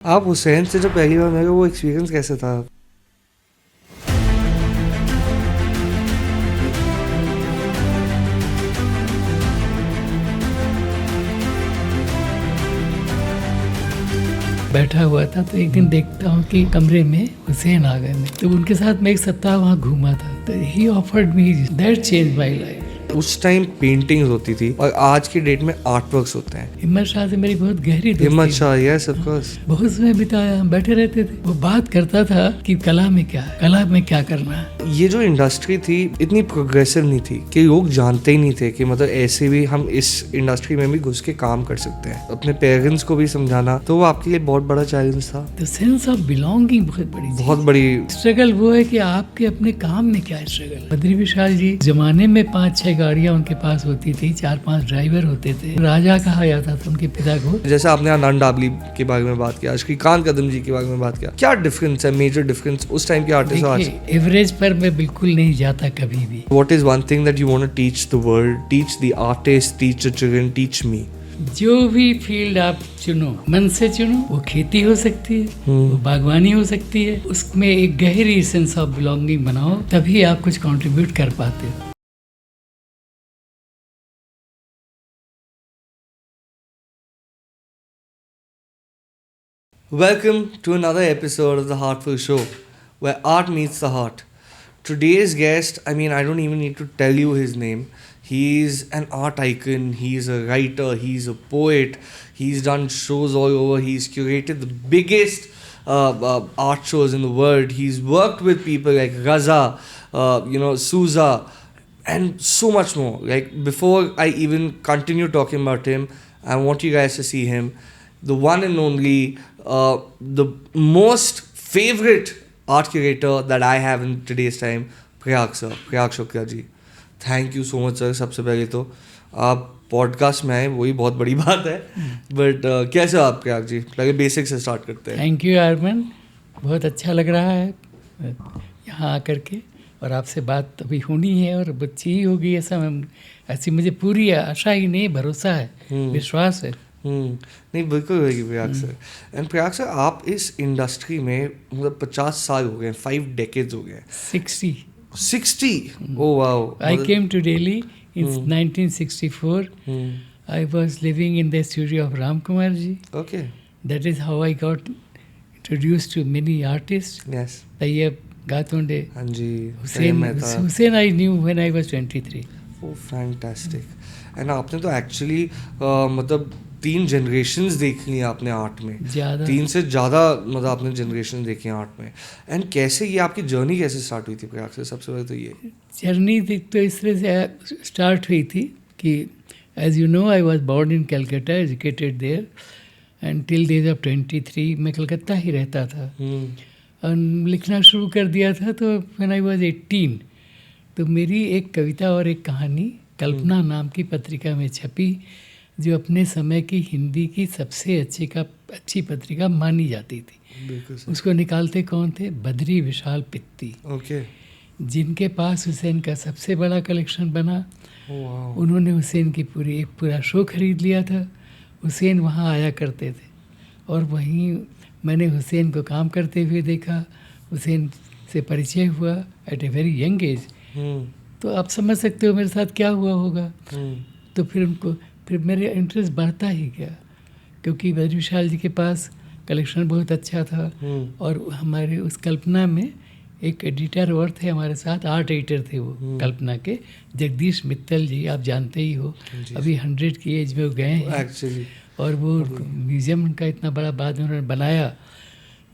आप हुसैन से जो पहली बार मिले वो एक्सपीरियंस कैसे था? बैठा हुआ था तो एक दिन देखता हूँ कि कमरे में हुसैन आ गए। तो उनके साथ मैं एक सप्ताह वहाँ घूमा था। तो ही offered me that change my life. उस टाइम पेंटिंग्स होती थी और आज की डेट में आर्ट वर्क्स होते हैं। हिम्मत शाह से मेरी बहुत गहरी दोस्ती हिम्मत थी। Shah, yes of course. बहुत समय बिताया, हम बैठे रहते थे। वो बात करता था कि कला में क्या है, कला में क्या करना है। ये जो इंडस्ट्री थी इतनी प्रोग्रेसिव नहीं थी कि लोग जानते ही नहीं थे कि मतलब ऐसे भी हम इस इंडस्ट्री में भी घुस के काम कर सकते हैं। अपने पेरेंट्स को भी समझाना तो वो आपके लिए बहुत बड़ा चैलेंज था। तो सेंस ऑफ बिलोंगिंग बहुत बड़ी स्ट्रगल वो है कि आपके अपने काम में क्या स्ट्रगल। बद्री विशाल जी जमाने में 5-6 गाड़ियां उनके पास होती थी, 4-5 ड्राइवर होते थे। राजा कहा जाता था उनके पिता को। जैसे आपने आनंद डाबली के बारे में बात किया, श्रीकांत कदम जी के बारे में बात किया, क्या डिफरेंस है, मेजर डिफरेंस उस टाइम के आर्टिस्ट और आज? एवरेज पर मैं बिल्कुल नहीं जाता कभी भी। What is one thing that you want to teach the world, teach the artists, teach the children, teach me? जो भी फील्ड आप चुनो, मन से चुनो। वो खेती हो सकती है, वो बागवानी हो सकती है। उसमें एक गहरी सेंस ऑफ बिलोंगिंग बनाओ, तभी आप कुछ कंट्रीब्यूट कर पाते हो। Welcome to another episode of the Heartful Show, where art meets the heart. Today's guest, I mean, I don't even need to tell you his name. He's an art icon, he's a writer, he's a poet, he's done shows all over, he's curated the biggest art shows in the world. He's worked with people like Raza, Souza, and so much more. Like, before I even continue talking about him, I want you guys to see him. The one and only, the most favorite art curator that I have in today's time, Prayag sir, Prayag Shukla ji. Thank you so much sir. सबसे पहले तो आप podcast में आए, वही बहुत बड़ी बात है। बट कैसे हो आप प्रयाग जी? लगे बेसिक से स्टार्ट करते हैं। थैंक यू आर्मन, बहुत अच्छा लग रहा है यहाँ आकर के, और आपसे बात अभी होनी है और बच्ची ही होगी ऐसी मुझे पूरी आशा ही नहीं, भरोसा है, विश्वास है। नहीं, बिल्कुल होगी Prayag sir. And Prayag sir, आप इस इंडस्ट्री में मतलब 50 साल हो गए, 5 decades हो गए। 60? Oh wow. I came to Delhi in 1964. I was living in the studio of Ram Kumar ji. Okay. That is how I got introduced to many artists. Yes. Tayyab Gatonde. Hanji. Hussain I knew when I was 23. Oh, fantastic. And आपने तो actually मतलब 3 generations देख ली आपने art में। 3 से ज़्यादा मतलब आपने जनरेशन देखी आर्ट में। एंड कैसे ये आपकी जर्नी कैसे स्टार्ट हुई थी प्रयाग से? सबसे पहले तो ये जर्नी तो इस तरह से स्टार्ट हुई थी कि as you know I was born in Calcutta, educated there, and till the age of 23 मैं कलकत्ता ही रहता था। और लिखना शुरू कर दिया था। तो व्हेन आई वॉज 18 तो मेरी एक कविता और एक कहानी कल्पना नाम की पत्रिका में छपी, जो अपने समय की हिंदी की सबसे अच्छी पत्रिका मानी जाती थी। उसको निकालते कौन थे? बद्री विशाल पित्ती। ओके। जिनके पास हुसैन का सबसे बड़ा कलेक्शन बना। उन्होंने हुसैन की पूरा शो खरीद लिया था। हुसैन वहाँ आया करते थे और वहीं मैंने हुसैन को काम करते हुए देखा। हुसैन से परिचय हुआ at a very young age. तो आप समझ सकते हो मेरे साथ क्या हुआ होगा। तो फिर मेरे इंटरेस्ट बढ़ता ही गया, क्योंकि बद्री विशाल जी के पास कलेक्शन बहुत अच्छा था। और हमारे उस कल्पना में एक एडिटर और थे हमारे साथ, आर्ट एडिटर थे वो कल्पना के, जगदीश मित्तल जी, आप जानते ही हो। अभी 100 की एज में वो गए हैं एक्चुअली। और वो म्यूज़ियम उनका इतना बड़ा बाद में उन्होंने बनाया।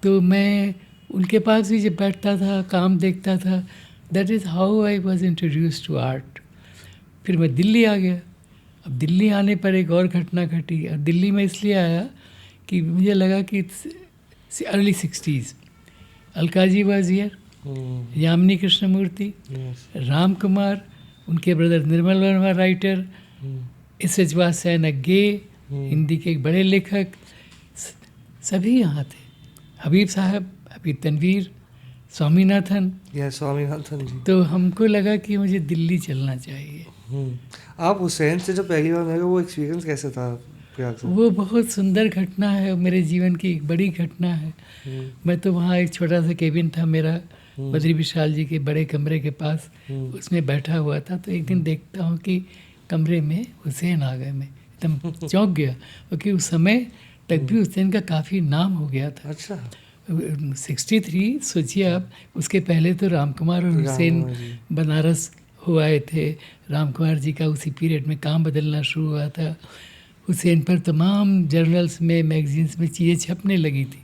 तो मैं उनके पास भी जब बैठता था, काम देखता था। That is how I was introduce to art. फिर मैं दिल्ली आ गया। अब दिल्ली आने पर एक और घटना घटी। अब दिल्ली में इसलिए आया कि मुझे लगा कि early 60s Alkazi was here, Yamini Krishnamurthy, Ram Kumar, उनके brother Nirmal Verma writer, S H. Vatsyayan Agyeya, Hindi के एक बड़े लेखक, सभी यहाँ थे। हबीब साहब, हबीब तनवीर, स्वामीनाथन जी। तो हमको लगा कि मुझे दिल्ली चलना चाहिए। आप हुसैन से जो पहली बार मिले वो एक्सपीरियंस कैसे था? प्रयागराज? वो बहुत सुंदर घटना है, मेरे जीवन की एक बड़ी घटना है। मैं तो वहाँ एक छोटा सा केबिन था मेरा, बद्री विशाल जी के बड़े कमरे के पास, उसमें बैठा हुआ था। तो एक दिन देखता हूँ कि कमरे में हुसैन आ गए। मैं एकदम चौंक गया, क्योंकि उस समय तक भी हुसैन का काफ़ी नाम हो गया था। अच्छा। 63 सोचिए आप, उसके पहले तो राम कुमार और हुसैन बनारस हो आए थे। राम कुमार जी का उसी पीरियड में काम बदलना शुरू हुआ था। हुसैन पर तमाम जर्नल्स में, मैगजीन्स में चीज़ें छपने लगी थी।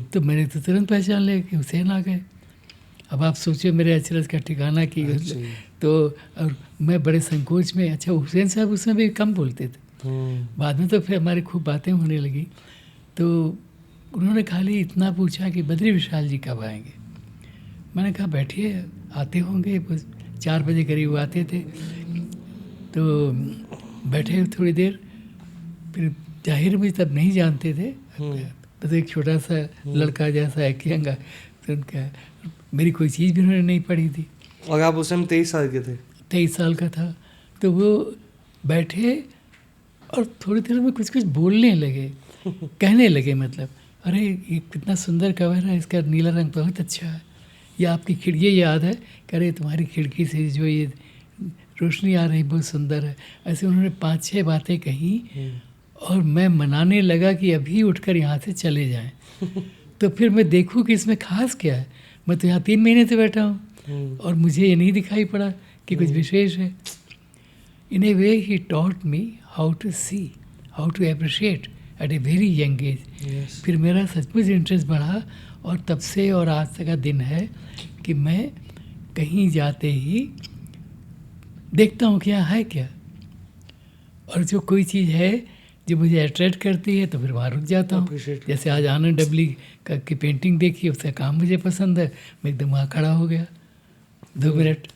तो मैंने तो तुरंत पहचान लिया कि हुसैन आ गए। अब आप सोचिए मेरे अचरज का ठिकाना की। तो और मैं बड़े संकोच में, अच्छा हुसैन साहब उसमें भी कम बोलते थे, बाद में तो फिर हमारी खूब बातें होने लगी। तो उन्होंने खाली इतना पूछा कि बद्री विशाल जी कब आएंगे। मैंने कहा बैठिए, आते होंगे, 4 बजे करीब आते थे। तो बैठे थोड़ी देर, फिर जाहिर मुझे तब नहीं जानते थे, तो एक छोटा सा लड़का जैसा है कियांगा, तो उनका मेरी कोई चीज़ भी उन्होंने नहीं पढ़ी थी। और आप उस टाइम 23 साल के थे? 23 साल का था। तो वो बैठे और थोड़ी देर में कुछ कुछ बोलने लगे, कहने लगे, मतलब अरे ये कितना सुंदर कवर है, इसका नीला रंग बहुत अच्छा है, या आपकी खिड़की याद है, कह रहे तुम्हारी खिड़की से जो ये रोशनी आ रही बहुत सुंदर है। ऐसे उन्होंने 5-6 बातें कही और मैं मनाने लगा कि अभी उठकर यहाँ से चले जाएं। तो फिर मैं देखूँ कि इसमें खास क्या है। मैं तो यहाँ 3 महीने से बैठा हूँ और मुझे ये नहीं दिखाई पड़ा कि कुछ विशेष है। In a way he taught me how to see, how to appreciate at a very young age. फिर मेरा सचमुच इंटरेस्ट बढ़ा और तब से और आज तक का दिन है कि मैं कहीं जाते ही देखता हूँ क्या है क्या, और जो कोई चीज़ है जो मुझे अट्रैक्ट करती है तो फिर वहाँ रुक जाता हूँ। जैसे आज आनंद डबली की पेंटिंग देखी, उसका काम मुझे पसंद है, मैं एकदम वहाँ खड़ा हो गया 2 minute.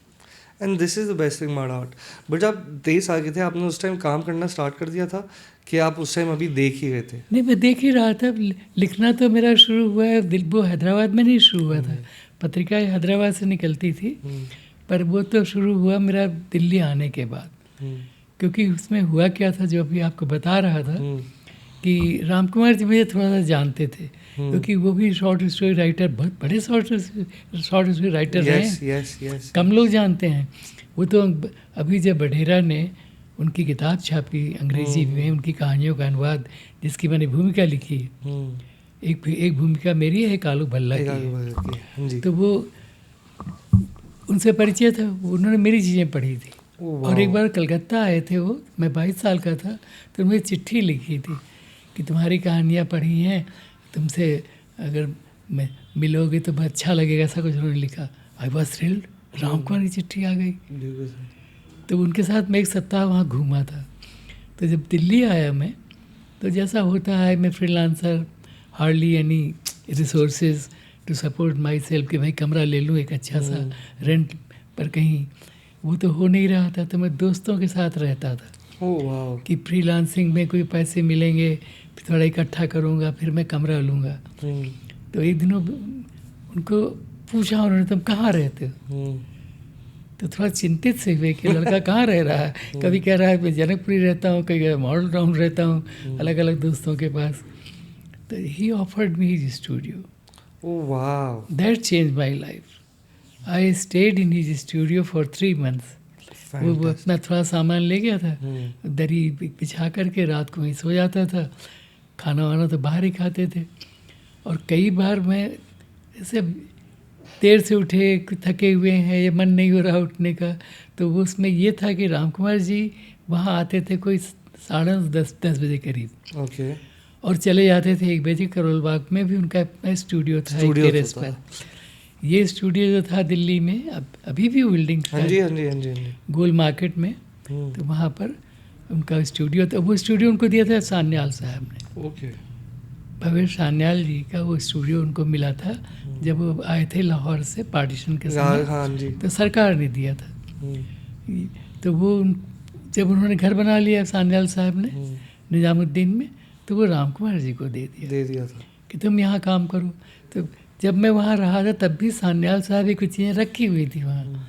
And this is the best thing about art. But जब 23 साल के थे, आपने उस टाइम काम करना स्टार्ट कर दिया था कि आप उस टाइम अभी देख ही रहे थे? नहीं, मैं देख ही रहा था। लिखना तो मेरा शुरू हुआ है, वो हैदराबाद में नहीं शुरू हुआ था, पत्रिकाएँ हैदराबाद से निकलती थी, पर वो तो शुरू हुआ मेरा दिल्ली आने के बाद। क्योंकि उसमें हुआ क्या था, जो अभी आपको बता रहा था, कि राम कुमार जी मुझे थोड़ा सा जानते थे, क्योंकि वो भी शॉर्ट स्टोरी राइटर, बहुत बड़े शॉर्ट स्टोरी राइटर रहे हैं। कम लोग जानते हैं। वो तो अभी जब बढेरा ने उनकी किताब छापी अंग्रेजी में, उनकी कहानियों का अनुवाद, जिसकी मैंने भूमिका लिखी है, एक भूमिका मेरी है, एक आलू भल्ला की है। तो वो उनसे परिचय था, उन्होंने मेरी चीज़ें पढ़ी थी। और एक बार कलकत्ता आए थे वो, मैं 22 साल का था, तो मुझे चिट्ठी लिखी थी कि तुम्हारी कहानियाँ पढ़ी हैं, तुमसे अगर मिलोगे तो बहुत अच्छा लगेगा, ऐसा कुछ उन्होंने लिखा। I was thrilled, Ram Kumar की चिट्ठी आ गई। तो उनके साथ मैं 1 सप्ताह वहाँ घूमा था। तो जब दिल्ली आया मैं, तो जैसा होता है, मैं freelancer, hardly any resources to support myself कि भाई कमरा ले लूँ एक अच्छा सा रेंट पर कहीं, वो तो हो नहीं रहा था। तो मैं दोस्तों के साथ रहता था कि फ्रीलांसिंग में कोई पैसे मिलेंगे, फिर थोड़ा इकट्ठा करूँगा, फिर मैं कमरा लूँगा। तो एक दिनों उनको पूछा उन्होंने, तुम कहाँ रहते हो? तो थोड़ा चिंतित से हुए कि लड़का कहाँ रह रहा है। कभी कह रहा है मैं जनकपुरी रहता हूँ, कभी मॉडल टाउन रहता हूँ, अलग अलग दोस्तों के पास। तो ही offered me his studio. That change my life. I stayed in his studio for 3 months। वो अपना थोड़ा सामान ले गया था, दरी बिछा करके रात को वहीं सो जाता था, खाना वाना तो बाहर ही खाते थे। और कई बार मैं ऐसे देर से उठे, थके हुए हैं, ये मन नहीं हो रहा उठने का, तो वो उसमें ये था कि राम कुमार जी वहाँ आते थे कोई 10:30 बजे करीब, और चले जाते थे 1 बजे। करोल बाग में भी उनका अपना स्टूडियो था, एक टेरेस पर। ये स्टूडियो जो था दिल्ली में, अभी भी बिल्डिंग था, गोल मार्केट में, तो वहाँ पर उनका स्टूडियो था। वो स्टूडियो उनको दिया था सान्याल साहब ने। भवेश सान्याल जी का वो स्टूडियो उनको मिला था जब वो आए थे लाहौर से पार्टीशन के समय, तो सरकार ने दिया था। तो वो जब उन्होंने घर बना लिया सान्याल साहब ने निजामुद्दीन में, तो वो राम कुमार जी को दे दिया था कि तुम यहाँ काम करो। तो जब मैं वहाँ रहा था तब भी सान्याल साहब की कुछ चीज़ें रखी हुई थी वहाँ,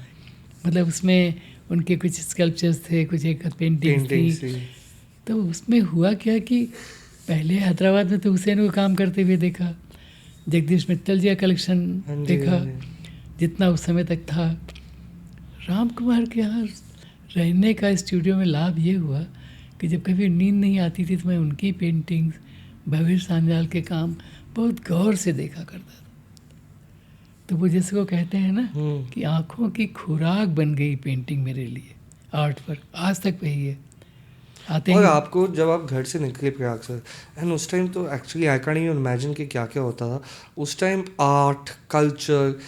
मतलब उसमें उनके कुछ स्कल्पचर्स थे, कुछ एक पेंटिंग थी। तो उसमें हुआ क्या कि पहले हैदराबाद में तो हुसैन को काम करते हुए देखा, जगदीश मित्तल जी का कलेक्शन देखा जितना उस समय तक था। राम कुमार के यहाँ रहने का स्टूडियो में लाभ ये हुआ कि जब कभी नींद नहीं आती थी तो मैं उनकी पेंटिंग्स, भवेश सांजाल के काम बहुत गौर से देखा करता था। तो वो जैसे वो कहते हैं ना कि आँखों की खुराक बन गई पेंटिंग मेरे लिए, आर्ट पर आज तक वही है। आते और हैं आपको जब आप घर से निकले प्रयाग सर, एंड उस टाइम तो actually I can even imagine कि क्या क्या होता था उस टाइम। आर्ट कल्चर,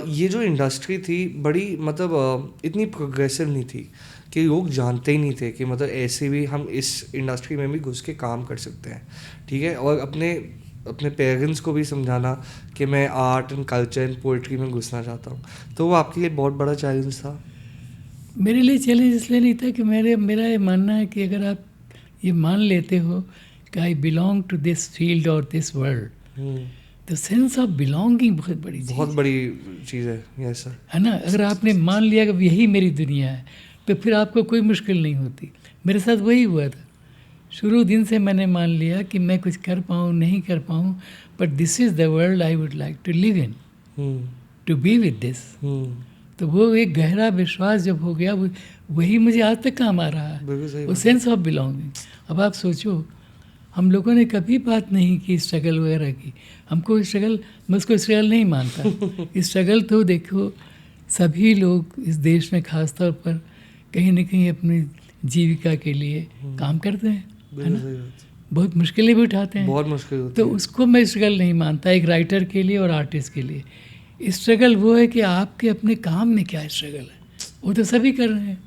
ये जो इंडस्ट्री थी बड़ी मतलब इतनी प्रोग्रेसिव नहीं थी कि लोग जानते ही नहीं थे कि मतलब ऐसे भी हम इस इंडस्ट्री में भी घुस के काम कर सकते हैं, ठीक है। और अपने अपने पेरेंट्स को भी समझाना कि मैं art and culture and poetry में घुसना चाहता हूँ, तो वो आपके लिए बहुत बड़ा चैलेंज था। मेरे लिए चैलेंज इसलिए नहीं था कि मेरा ये मानना है कि अगर आप ये मान लेते हो कि I belong to this field और दिस वर्ल्ड, तो सेंस ऑफ बिलोंगिंग बहुत बड़ी चीज़, बहुत बड़ी चीज़ है। यस सर, है ना। अगर आपने मान लिया कि यही मेरी दुनिया है तो फिर आपको कोई मुश्किल नहीं होती। मेरे साथ वही हुआ था, शुरू दिन से मैंने मान लिया कि मैं कुछ कर पाऊँ नहीं कर पाऊँ, but this is the world I would like to live in, to be with this. तो वो एक गहरा विश्वास जब हो गया, वही मुझे आज तक काम आ रहा है, वो सेंस ऑफ बिलोंगिंग। अब आप सोचो, हम लोगों ने कभी बात नहीं की स्ट्रगल वगैरह की। हमको स्ट्रगल, मैं उसको स्ट्रगल नहीं मानता। स्ट्रगल तो देखो सभी लोग इस देश में खास तौर पर कहीं ना कहीं अपनी जीविका के लिए काम करते हैं, है ना। बहुत मुश्किलें भी उठाते हैं, बहुत मुश्किल होती तो उसको मैं स्ट्रगल नहीं मानता एक राइटर के लिए और आर्टिस्ट के लिए। स्ट्रगल वो है कि आपके अपने काम में क्या स्ट्रगल है, वो तो सभी कर रहे हैं।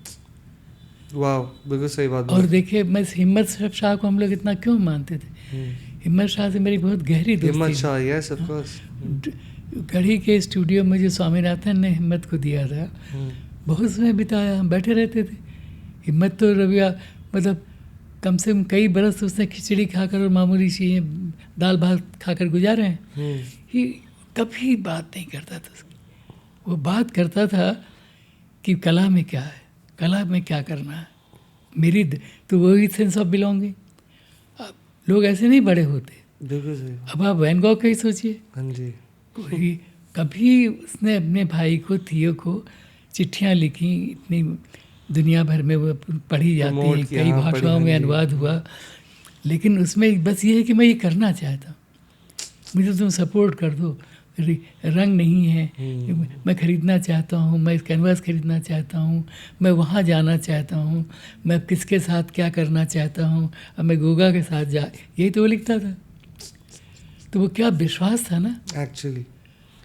वाह, बिल्कुल सही बात। और देखिए, मैं हिम्मत शाह को हम लोग इतना क्यों मानते थे, हिम्मत शाह से मेरी बहुत गहरी दोस्ती। हिम्मत शाह, यस ऑफ कोर्स। गढ़ी के स्टूडियो में जो स्वामीनाथन ने हिम्मत को दिया था, बहुत समय बिताया, हम बैठे रहते थे। हिम्मत तो रविया मतलब कम से कम कई बरस उसने खिचड़ी खाकर और मामूली सी दाल भात खाकर गुजारे हैं। ही कभी बात नहीं करता था, वो बात करता था कि कला में क्या है, कला में क्या करना है मेरी, तो वही सेंस ऑफ बिलोंगिंग। लोग ऐसे नहीं बड़े होते। बिल्कुल सही। अब आप वैन गॉग का ही सोचिए, हाँ जी, कोई कभी उसने अपने भाई को, थियो को चिट्ठियाँ लिखी, इतनी दुनिया भर में वो पढ़ी जाती हैं, कई भाषाओं में अनुवाद हुआ, लेकिन उसमें बस ये है कि मैं ये करना चाहता हूँ, मुझे तुम सपोर्ट कर दो। रंग नहीं है, मैं ख़रीदना चाहता हूँ, मैं कैनवास ख़रीदना चाहता हूँ, मैं वहाँ जाना चाहता हूँ, मैं किसके साथ क्या करना चाहता हूँ, अब मैं गोगा के साथ यही तो वो लिखता था। तो वो क्या विश्वास था ना एक्चुअली।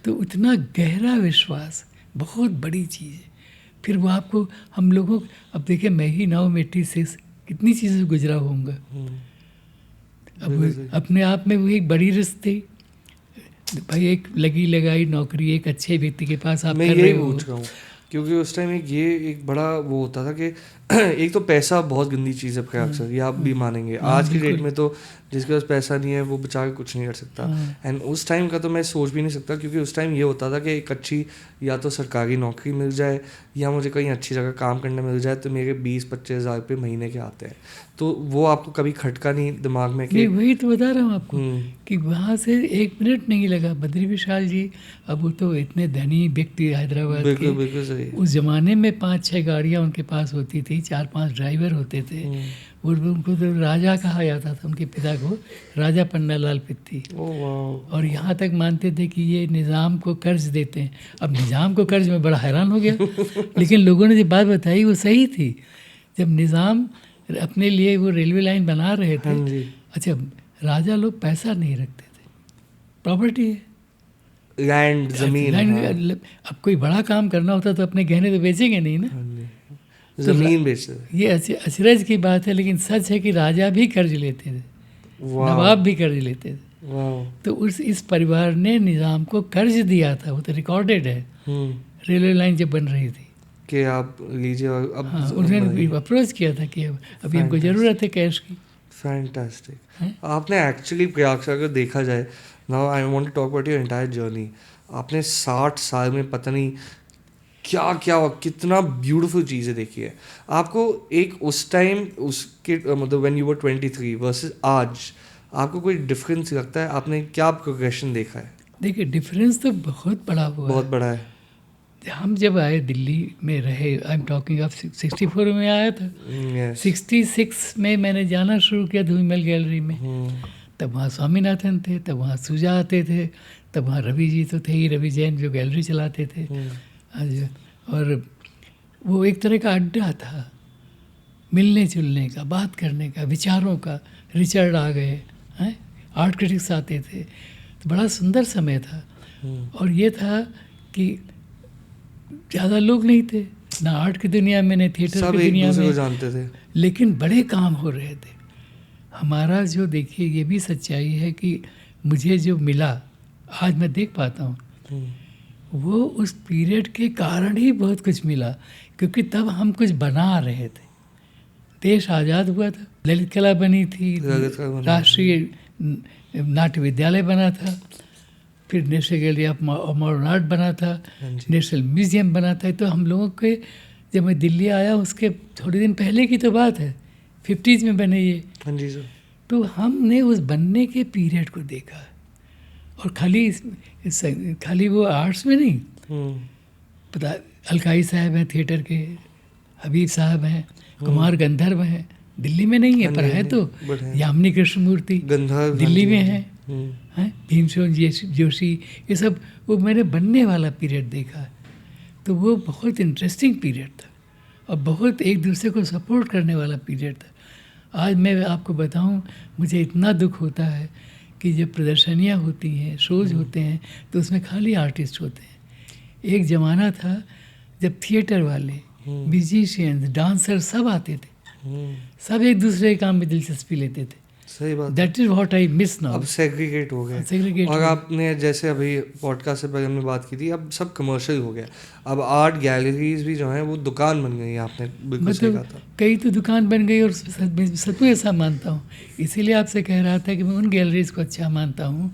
तो उतना गहरा विश्वास बहुत बड़ी चीज़ है। फिर वो आपको, हम लोगों, अब देखिए मैं ही 986 कितनी चीज़ें से गुजरा होऊंगा। अब अपने आप में वो एक बड़ी रिस्क थी भाई, एक लगी लगाई नौकरी एक अच्छे व्यक्ति के पास आप मैं कर रहे यही हो। पूछ रहा हूँ क्योंकि उस टाइम एक बड़ा वो होता था कि एक तो पैसा बहुत गंदी चीज़ है प्रयाग सर, ये आप भी मानेंगे। आज की डेट में तो जिसके पास पैसा नहीं है वो बचा के कुछ नहीं कर सकता। एंड उस टाइम का तो मैं सोच भी नहीं सकता, क्योंकि उस टाइम ये होता था कि एक अच्छी या तो सरकारी नौकरी मिल जाए या मुझे कहीं अच्छी जगह काम करने मिल जाए तो मेरे 20-25 हज़ार रुपये महीने के आते हैं। तो वो आपको कभी खटका नहीं दिमाग में कि वही तो बता रहा हूँ आपको कि वहाँ से 1 मिनट नहीं लगा। बद्री विशाल जी, अब वो तो इतने धनी व्यक्ति हैदराबाद के, बिल्कुल सही। उस ज़माने में 5-6 गाड़ियाँ उनके पास होती थी, 4-5 ड्राइवर होते थे, और उनको तो राजा कहा जाता था, उनके पिता को राजा पन्नालाल पित्ती। और यहाँ तक मानते थे कि ये निज़ाम को कर्ज देते हैं। अब निज़ाम को कर्ज में बड़ा हैरान हो गया लेकिन लोगों ने जो बात बताई वो सही थी। जब निज़ाम अपने लिए वो रेलवे लाइन बना रहे थे, अच्छा राजा लोग पैसा नहीं रखते थे, प्रॉपर्टी है, लैंड, ज़मीन। अब कोई बड़ा काम करना होता तो अपने गहने तो बेचेंगे नहीं ना, ज़मीन बेचते। ये अचरज की बात है, लेकिन सच है कि राजा भी कर्ज लेते थे, नवाब भी कर्ज लेते थे। तो इस परिवार ने निज़ाम को कर्ज दिया था, वो तो रिकॉर्डेड है। रेलवे लाइन जब बन रही थी कि आप लीजिए, अब हाँ, उन्होंने अप्रोच किया था कि अभी हमको ज़रूरत है कैश की। फैंटास्टिक। आपने एक्चुअली प्रयाग से अगर देखा जाए, now I want to talk about your entire journey, आपने 60 साल में पता नहीं क्या क्या कितना ब्यूटीफुल चीज़ें देखी है आपको एक उस टाइम उसके मतलब व्हेन यू वर 23 वर्सेस आज आपको कोई डिफरेंस लगता है आपने क्या प्रोग्रेशन देखा है देखिए डिफरेंस तो बहुत बड़ा हुआ बहुत है। बड़ा है हम जब आए दिल्ली में रहे, आई एम टॉकिंग ऑफ 64 में आया था। yes. 66 में मैंने जाना शुरू किया धूमिल गैलरी में। तब वहाँ स्वामीनाथन थे, तब वहाँ सुजा आते थे, तब वहाँ रवि जी तो थे ही, रवि जैन जो गैलरी चलाते थे। और वो एक तरह का अड्डा था मिलने जुलने का, बात करने का, विचारों का। रिचर्ड आ गए हैं, आर्ट क्रिटिक्स आते थे, तो बड़ा सुंदर समय था। और ये था कि ज़्यादा लोग नहीं थे ना आर्ट की दुनिया में, न थिएटर की दुनिया में, जानते थे। लेकिन बड़े काम हो रहे थे। हमारा जो देखिए ये भी सच्चाई है कि मुझे जो मिला आज मैं देख पाता हूँ वो उस पीरियड के कारण ही बहुत कुछ मिला, क्योंकि तब हम कुछ बना रहे थे। देश आज़ाद हुआ था, ललित कला बनी थी, राष्ट्रीय नाट्य विद्यालय बना था, फिर national gallery of modern art बना था, नेशनल म्यूज़ियम बना था। तो हम लोगों के जब मैं दिल्ली आया उसके थोड़े दिन पहले की तो बात है, 50s में बने ये। हाँ जी सर। तो हमने उस बनने के पीरियड को देखा, और खाली वो आर्ट्स में नहीं, पता अलकाई साहब हैं थिएटर के, हबीब साहब हैं, कुमार गंधर्व हैं, दिल्ली में नहीं है पर है तो, यामिनी कृष्णमूर्ति दिल्ली में है, भीमसेन जोशी, ये सब वो मैंने बनने वाला पीरियड देखा। तो वो बहुत इंटरेस्टिंग पीरियड था और बहुत एक दूसरे को सपोर्ट करने वाला पीरियड था। आज मैं आपको बताऊं, मुझे इतना दुख होता है कि जब प्रदर्शनियाँ होती हैं, शोज होते हैं, तो उसमें खाली आर्टिस्ट होते हैं। एक ज़माना था जब थिएटर वाले, म्यूजिशियंस, डांसर सब आते थे, सब एक दूसरे के काम में दिलचस्पी लेते थे। सही बात। That is what I miss now. अब सेग्रीगेट हो गए। और आपने जैसे अभी पॉडकास्ट से पहले हमने बात की थी, अब सब कमर्शियल हो गया। अब आर्ट गैलरीज भी जो हैं वो दुकान बन गई। आपने बिल्कुल सही कहा था, कई तो दुकान बन गई, और सच में ऐसा मानता हूँ। इसीलिए आपसे कह रहा था कि मैं उन गैलरीज को अच्छा मानता हूँ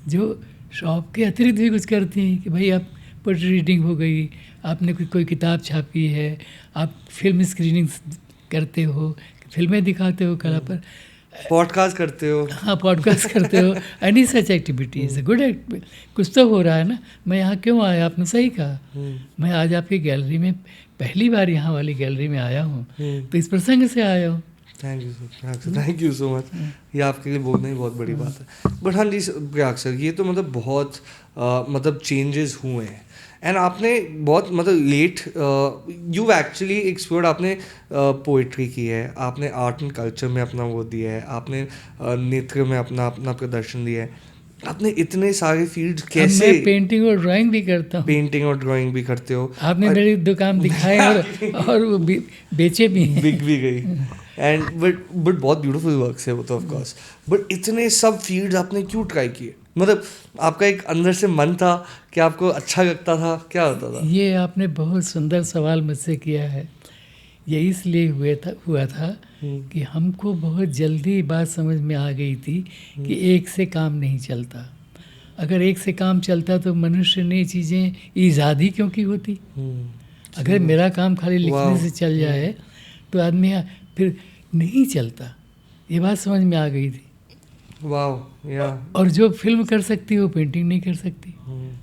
जो शॉप के अतिरिक्त भी कुछ करती हैं। कि भाई आप पोएट्री रीडिंग हो गई, आपने कोई किताब छापी है, आप फिल्म स्क्रीनिंग करते हो, फिल्में दिखाते हो कला पर, पॉडकास्ट करते हो। हाँ, पॉडकास्ट करते हो, any such activity is good. कुछ तो हो रहा है ना। मैं यहाँ क्यों आया, आपने सही कहा। मैं आज आपकी गैलरी में पहली बार यहाँ वाली गैलरी में आया हूँ, तो इस प्रसंग से आया हूँ। Thank you sir, thank you so much. ये आपके लिए बोलना ही बहुत बड़ी बात है। बट हाँ जी प्रयाग सर, ये तो मतलब बहुत मतलब चेंजेस हुए हैं। एंड आपने बहुत मतलब लेट यू एक्चुअली एक्सप्लोर्ड, आपने पोइट्री की है, आपने आर्ट एंड कल्चर में अपना वो दिया है, आपने नृत्य में अपना प्रदर्शन दिया है, आपने इतने सारे फील्ड कैसे। मैं पेंटिंग और ड्राइंग भी करता हूँ। पेंटिंग और ड्राइंग भी करते हो। आपने मेरी दुकान दिखाई और वो बेचे भी हैं। बिक भी गई। एंड बट बहुत ब्यूटीफुल वर्क्स है वो तो ऑफ कोर्स। बट इतने सब फील्ड्स आपने क्यों ट्राई किए? मतलब आपका एक अंदर से मन था कि आपको अच्छा लगता था, क्या होता था? ये आपने बहुत सुंदर सवाल मुझसे किया है। ये इसलिए हुआ था कि हमको बहुत जल्दी बात समझ में आ गई थी कि एक से काम नहीं चलता। अगर एक से काम चलता तो मनुष्य ने चीज़ें ईजाद ही क्यों की होती। अगर मेरा काम खाली लिखने से चल जाए तो आदमी फिर नहीं चलता। ये बात समझ में आ गई थी। वाह या। और जो फिल्म कर सकती है वो पेंटिंग नहीं कर सकती,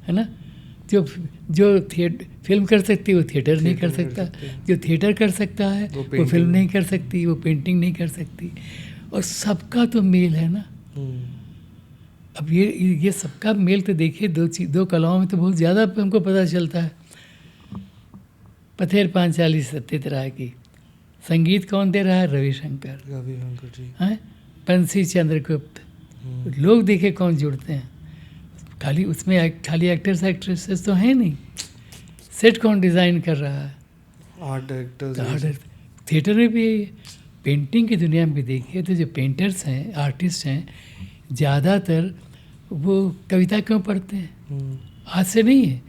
है ना। जो फिल्म कर सकती है वो थिएटर नहीं कर सकता, जो थिएटर कर सकता है वो फिल्म नहीं कर सकती, वो पेंटिंग नहीं कर सकती। और सबका तो मेल है ना। अब ये सबका मेल तो देखिए, दो कलाओं में तो बहुत ज़्यादा हमको पता चलता है। पथेर पांचाली सत्येंद्र की, संगीत कौन दे रहा है? रविशंकर जी हैं, बंसी चंद्रगुप्त। लोग देखे कौन जुड़ते हैं, खाली उसमें खाली एक्टर्स एक्ट्रेसेस तो हैं नहीं। सेट कौन डिज़ाइन कर रहा है? Art directors. थिएटर में भी है। पेंटिंग की दुनिया में भी देखिए तो जो पेंटर्स हैं, आर्टिस्ट हैं, ज़्यादातर वो कविता क्यों पढ़ते हैं? आज से नहीं है,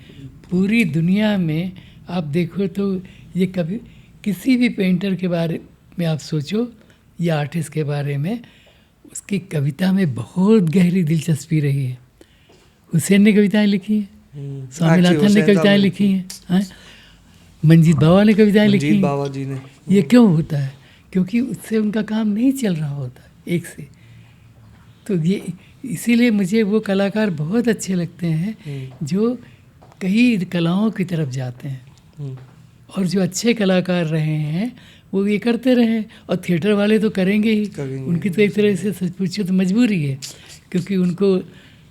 पूरी दुनिया में आप देखो तो ये कभी किसी भी पेंटर के बारे में आप सोचो या आर्टिस्ट के बारे में, उसकी कविता में बहुत गहरी दिलचस्पी रही है। हुसैन ने कविताएं लिखी हैं, स्वामीनाथन ने कविताएं लिखी हैं, मंजीत बावा ने कविताएं लिखी। मंजीत बावा जी ने। ये क्यों होता है? क्योंकि उससे उनका काम नहीं चल रहा होता एक से। तो ये इसीलिए मुझे वो कलाकार बहुत अच्छे लगते हैं जो कई कलाओं की तरफ जाते हैं, और जो अच्छे कलाकार रहे हैं वो ये करते रहे, और थिएटर वाले तो करेंगे ही। उनकी तो एक तरह से सच पूछो तो मजबूरी है, क्योंकि उनको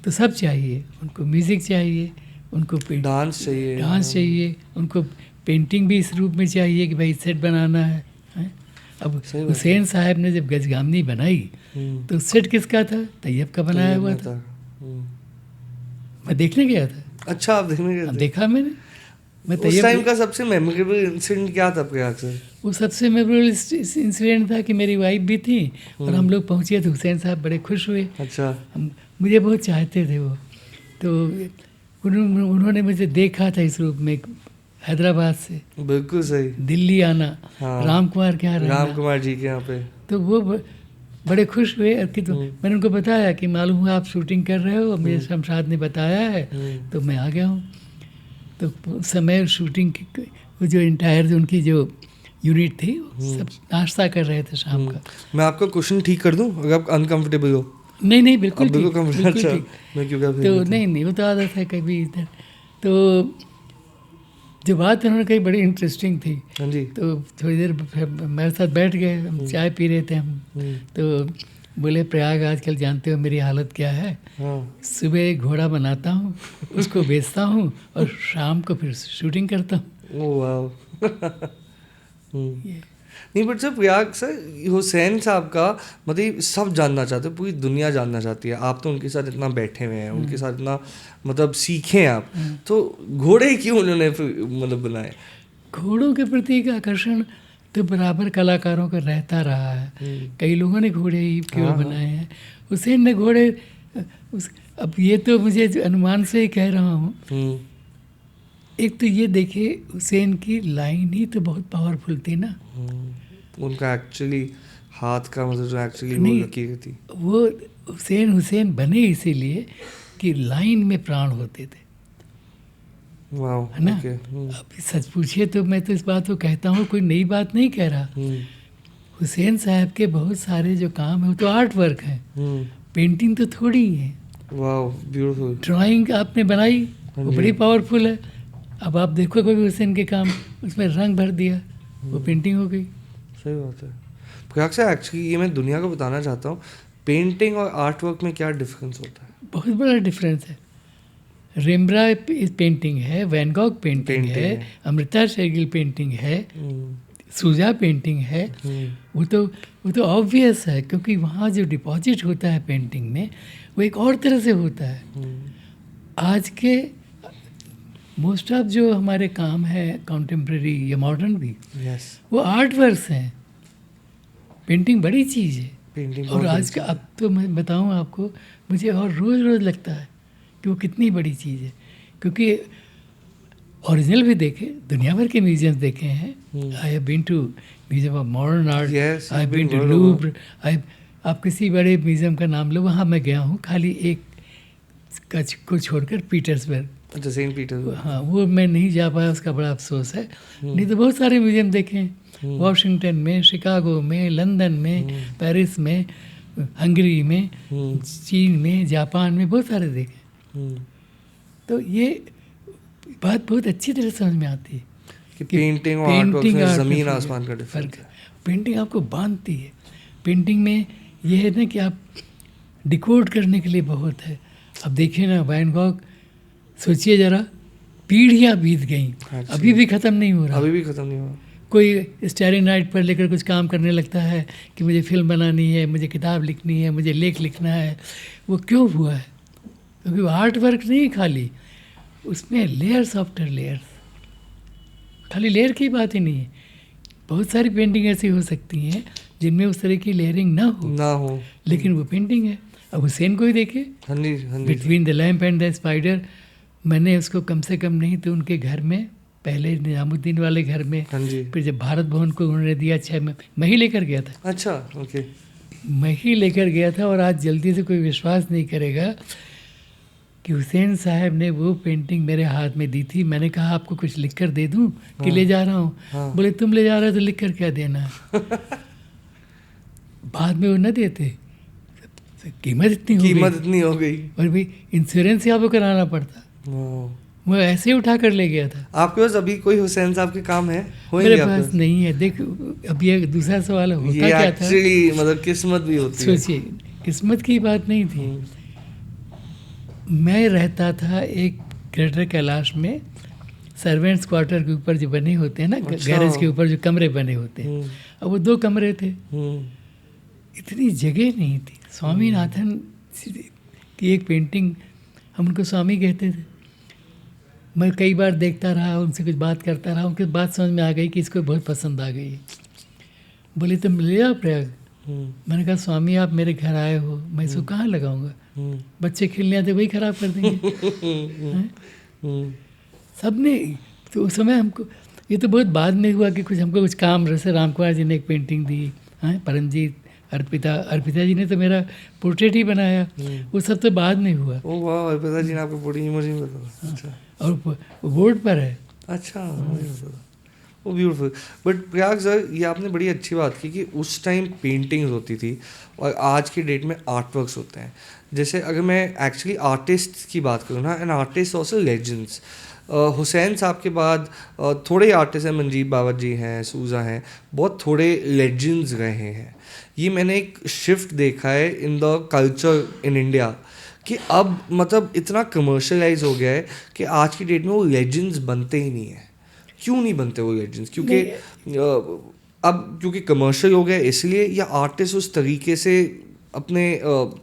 तो सब चाहिए। उनको म्यूज़िक चाहिए, उनको डांस चाहिए, उनको पेंटिंग भी इस रूप में चाहिए कि भाई सेट बनाना है। अब हुसैन साहब ने जब गजगामनी बनाई तो सेट किसका था? तैयब का बनाया हुआ था। मैं देखने गया था। अच्छा, आप देखने गए थे? देखा मैंने। मैं उस टाइम का सबसे मेमोरेबल इंसिडेंट क्या था प्रयाग सर? वो सबसे मेमोरेबल इंसिडेंट था कि मेरी वाइफ भी थी और हम लोग पहुँचे तो हुसैन साहब बड़े खुश हुए। अच्छा। मुझे बहुत चाहते थे वो, तो उन्होंने मुझे देखा था इस रूप में हैदराबाद से। बिल्कुल सही। दिल्ली आना, हाँ। राम कुमार के यहाँ रहना, राम कुमार जी के यहाँ पे। तो वो बड़े खुश हुए। कि तो मैंने उनको बताया कि मालूम हुआ आप शूटिंग कर रहे हो, मुझे शमशाद ने बताया है, तो मैं आ गया हूँ। तो उस समय शूटिंग की वो जो इंटायर उनकी जो यूनिट थी सब नाश्ता कर रहे थे शाम का। मैं आपका क्वेश्चन ठीक कर दूँ अगर आप अनकंफर्टेबल हो? नहीं बिल्कुल ठीक। अच्छा, मैं क्यों तो नहीं वो तो आदत है कभी इधर। तो जो बात उन्होंने कही बड़ी इंटरेस्टिंग थी। हाँ जी। तो थोड़ी देर मेरे साथ बैठ गए, हम चाय पी रहे थे हम। तो बोले प्रयाग आजकल जानते हो मेरी हालत क्या है। सुबह घोड़ा बनाता हूँ, उसको बेचता हूँ और शाम को फिर शूटिंग करता हूँ। नहीं but sir Prayag sir Hussain साहब का मतलब सब जानना चाहते हैं, पूरी दुनिया जानना चाहती है। आप तो उनके साथ इतना बैठे हुए हैं, उनके साथ इतना मतलब सीखे हैं आप, तो घोड़े क्यों उन्होंने मतलब बनाए? घोड़ों के प्रति एक आकर्षण तो बराबर कलाकारों का रहता रहा है। कई लोगों ने घोड़े ही क्यों बनाए हैं, हुसैन ने घोड़े अब ये तो मुझे अनुमान से ही कह रहा हूँ। एक तो ये देखिए हुसैन की लाइन ही तो बहुत पावरफुल थी ना। उनका एक्चुअली हाथ का मतलब जो एक्चुअली वो लकीर थी, वो हुसैन बने इसीलिए कि लाइन में प्राण होते थे। वाओ, है ना? अब सच पूछिए तो मैं तो इस बात को कहता हूँ, कोई नई बात नहीं कह रहा। हुसैन साहब के बहुत सारे जो काम है वो तो आर्ट वर्क है, पेंटिंग तो थोड़ी ही है। Wow, beautiful. ड्राइंग आपने बनाई वो बड़ी पावरफुल है। अब आप देखो कोई हुसैन के काम, उसमें रंग भर दिया, वो पेंटिंग हो गई। सही बात है। प्रयाग से एक्चुअली ये मैं दुनिया को बताना चाहता हूँ, पेंटिंग और आर्ट वर्क में क्या डिफरेंस होता है? बहुत बड़ा डिफरेंस है। रेम्ब्रांट पेंटिंग है, वैन गॉग पेंटिंग है, अमृता शेरगिल पेंटिंग है, सूजा पेंटिंग है। वो तो ऑब्वियस है, क्योंकि वहाँ जो डिपॉजिट होता है पेंटिंग में वो एक और तरह से होता है। आज के मोस्ट ऑफ जो हमारे काम है कॉन्टेम्प्रेरी या मॉडर्न भी, वो आर्ट वर्क्स हैं। पेंटिंग बड़ी चीज़ है। और आज का अब तो मैं बताऊँ आपको, मुझे और रोज़ लगता है कि वो कितनी बड़ी चीज़ है, क्योंकि ओरिजिनल भी देखे, दुनिया भर के म्यूजियम देखे हैं। I have been to museum of modern art, I have been to Louvre. आप किसी बड़े म्यूजियम का नाम लो, वहाँ मैं गया हूँ, खाली एक को छोड़कर, पीटर्सबर्ग। अच्छा, सेंट पीटर्सबर्ग। हाँ, वो मैं नहीं जा पाया, उसका बड़ा अफसोस है। नहीं तो बहुत सारे म्यूजियम देखे हैं, वॉशिंगटन में, शिकागो में, लंदन में, पेरिस में, हंगरी में, चीन में, जापान में, बहुत सारे देखे। तो ये बात बहुत अच्छी तरह समझ में आती है कि पेंटिंग और आर्ट वर्क में ज़मीन आसमान का फर्क है। पेंटिंग आपको बांधती है। पेंटिंग में ये है ना कि आप डिकोड करने के लिए बहुत है। अब देखिए ना, वैन गॉग, सोचिए ज़रा, पीढ़ियाँ बीत गई, अभी भी ख़त्म नहीं हो रहा। कोई स्टारी नाइट पर लेकर कुछ काम करने लगता है कि मुझे फिल्म बनानी है, मुझे किताब लिखनी है, मुझे लेख लिखना है। वो क्यों हुआ है? क्योंकि वो आर्ट वर्क नहीं, खाली उसमें लेयर्स आफ्टर लेयर्स, खाली लेयर की बात ही नहीं है। बहुत सारी पेंटिंग ऐसी हो सकती हैं जिनमें उस तरह की लेयरिंग ना हो, लेकिन वो पेंटिंग है। अब हुसैन को ही देखे, between the lamp and the spider, मैंने उसको कम से कम नहीं तो उनके घर में, पहले निजामुद्दीन वाले घर में, फिर जब भारत भवन को उन्होंने दिया 6 में, मैं ही लेकर गया था। अच्छा, ओके। मैं ही लेकर गया था। और आज जल्दी से कोई विश्वास नहीं करेगा, कि हुसैन साहब ने वो पेंटिंग मेरे हाथ में दी थी। मैंने कहा आपको कुछ लिख कर दे दूं कि ले जा रहा हूँ? बोले तुम ले जा रहे हो तो लिख कर क्या देना है? बाद में वो न देते, कीमत इतनी हो गई और भाई इंश्योरेंस ही आपको कराना पड़ता। वो ऐसे ही उठा कर ले गया था। आपके पास अभी कोई हुसैन साहब के काम है? मेरे पास नहीं है। देख अब ये दूसरा सवाल होता ये क्या था, मतलब किस्मत भी होती है। सोचिए, किस्मत की बात नहीं थी। मैं रहता था एक ग्रेटर कैलाश में, सर्वेंट्स क्वार्टर के ऊपर जो बने होते हैं ना, गैरेज के ऊपर जो कमरे बने होते हैं, अब वो 2 कमरे थे, इतनी जगह नहीं थी। स्वामीनाथन की एक पेंटिंग, हम उनको स्वामी कहते थे, मैं कई बार देखता रहा, उनसे कुछ बात करता रहा, उनकी बात समझ में आ गई कि इसको बहुत पसंद आ गई। बोले तुम ले आओ प्रयाग। मैंने कहा स्वामी आप मेरे घर आए हो, मैं इसको कहाँ लगाऊंगा? बच्चे खेलने आते वही खराब कर देंगे। सब ने तो उस समय हमको, ये तो बहुत बाद में हुआ कि कुछ हमको कुछ काम, जैसे राम कुमार जी ने एक पेंटिंग दी, परमजीत, अर्पिता जी ने तो मेरा पोर्ट्रेट ही बनाया, वो सब तो बाद में हुआ। ओह वाह, अर्पिता जी ने आपको पूरी इमेज बताया। अच्छा, और बोर्ड पर है। अच्छा, वो ब्यूटीफुल। बट प्रयाग सर, ये आपने बड़ी अच्छी बात की कि उस टाइम पेंटिंग्स होती थी और आज की डेट में आर्ट वर्क्स होते हैं। जैसे अगर मैं एक्चुअली आर्टिस्ट की बात करूँ ना, and artist also legends. Hussain साहब के बाद थोड़े आर्टिस्ट हैं, मंजीत बाबर जी हैं, सूजा हैं, बहुत थोड़े लेजेंड्स रहे हैं। ये मैंने एक शिफ्ट देखा है in the culture in India कि अब मतलब इतना कमर्शलाइज हो गया है कि आज की डेट में वो लेजेंड्स बनते ही नहीं है। क्यों नहीं बनते वो लेजेंड्स? क्योंकि अब क्योंकि कमर्शियल हो गया इसलिए, या आर्टिस्ट उस तरीके से अपने